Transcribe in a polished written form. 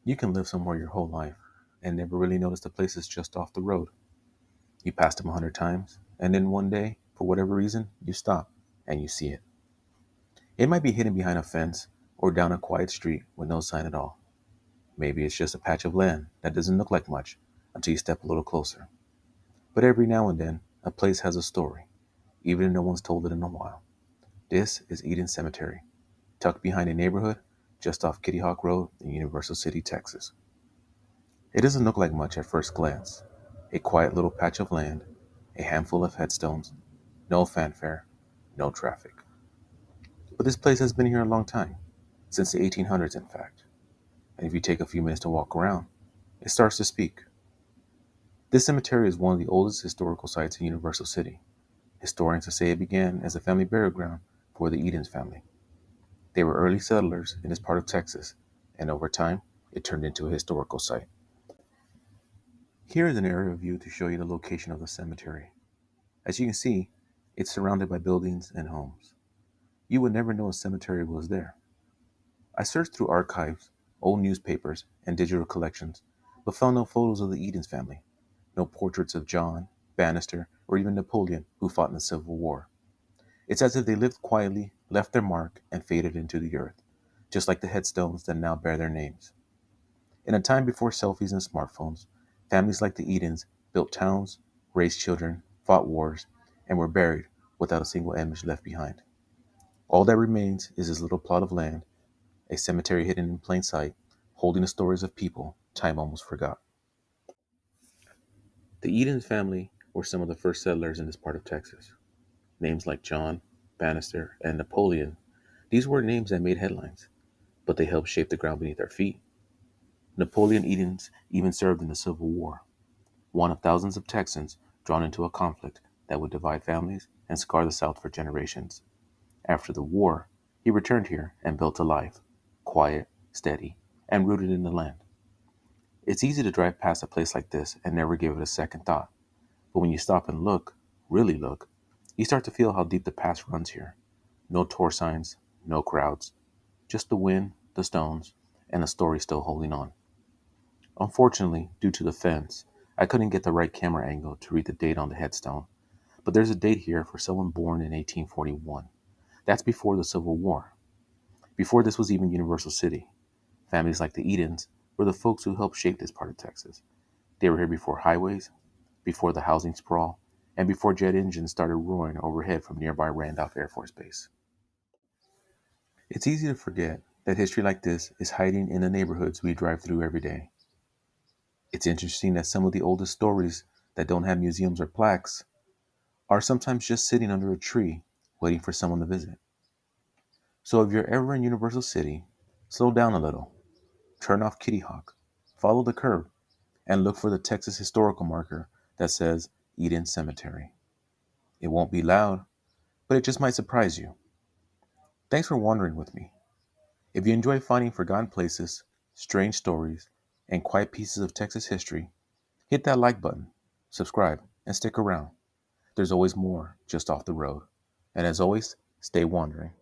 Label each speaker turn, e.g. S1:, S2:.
S1: You can live somewhere your whole life and never really notice the place is just off the road. You passed them 100 times, and then one day, for whatever reason, you stop and you see it. It might be hidden behind a fence or down a quiet street with no sign at all. Maybe it's just a patch of land that doesn't look like much until you step a little closer. But every now and then, a place has a story, even if no one's told it in a while. This is Eden Cemetery, tucked behind a neighborhood just off Kitty Hawk Road in Universal City, Texas. It doesn't look like much at first glance. A quiet little patch of land, a handful of headstones, no fanfare, no traffic. But this place has been here a long time, since the 1800s, in fact. And if you take a few minutes to walk around, it starts to speak. This cemetery is one of the oldest historical sites in Universal City. Historians say it began as a family burial ground for the Edens family. They were early settlers in this part of Texas, and over time, it turned into a historical site. Here is an aerial view to show you the location of the cemetery. As you can see, it's surrounded by buildings and homes. You would never know a cemetery was there. I searched through archives, old newspapers, and digital collections, but found no photos of the Edens family, no portraits of John, Bannister, or even Napoleon, who fought in the Civil War. It's as if they lived quietly, left their mark, and faded into the earth, just like the headstones that now bear their names. In a time before selfies and smartphones, families like the Edens built towns, raised children, fought wars, and were buried without a single image left behind. All that remains is this little plot of land, a cemetery hidden in plain sight, holding the stories of people time almost forgot. The Edens family were some of the first settlers in this part of Texas. Names like John, Bannister, and Napoleon, these were names that made headlines, but they helped shape the ground beneath our feet. Napoleon Edens even served in the Civil War, one of thousands of Texans drawn into a conflict that would divide families and scar the South for generations. After the war, he returned here and built a life, quiet, steady, and rooted in the land. It's easy to drive past a place like this and never give it a second thought, but when you stop and look, really look, you start to feel how deep the past runs here. No tour signs, no crowds, just the wind, the stones, and a story still holding on. Unfortunately, due to the fence, I couldn't get the right camera angle to read the date on the headstone, but there's a date here for someone born in 1841. That's before the Civil War, before this was even Universal City. Families like the Edens were the folks who helped shape this part of Texas. They were here before highways, before the housing sprawl, and before jet engines started roaring overhead from nearby Randolph Air Force Base. It's easy to forget that history like this is hiding in the neighborhoods we drive through every day. It's interesting that some of the oldest stories that don't have museums or plaques are sometimes just sitting under a tree waiting for someone to visit. So if you're ever in Universal City, slow down a little, turn off Kitty Hawk, follow the curb, and look for the Texas historical marker that says Eden Cemetery. It won't be loud, but it just might surprise you. Thanks for wandering with me. If you enjoy finding forgotten places, strange stories, and quiet pieces of Texas history, hit that like button, subscribe, and stick around. There's always more just off the road. And as always, stay wandering.